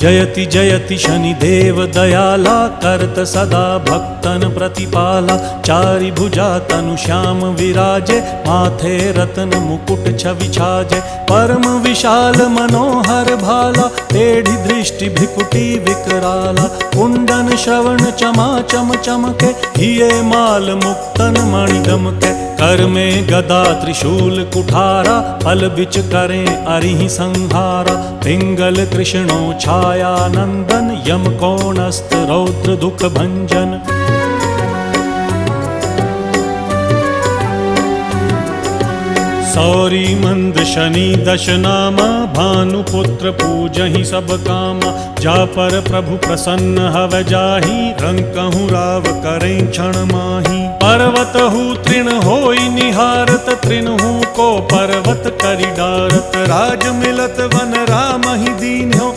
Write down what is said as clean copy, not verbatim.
जयति जयति शनिदेव दयाला, करत सदा भक्तन प्रतिपाला। चारि भुजा तनु श्याम विराजे, माथे रत्न मुकुट छवि छाजे। परम विशाल मनोहर भाला, टेढ़ी दृष्टि भिकुटी विकराला। कुंडन श्रवण चमा चम चमके, हिये माल मुक्तन मणि दमके। कर में गदा त्रिशूल कुठारा, फल बिच करें अरिहि संहारा। पिंगल कृष्णो छाया नंदन, यम कोणस्थ रौद्र दुख भंजन। सौरी मंद शनि दश नामा, भानुपुत्र पूजहि सब कामा। जा पर प्रभु प्रसन्न हव जाहि, रंकहु राव करें क्षण माहि। पर्वत हु तृण होई निहारत, तृणहु को पर्वत करि डारत। राज मिलत वन राम ही दीन हो,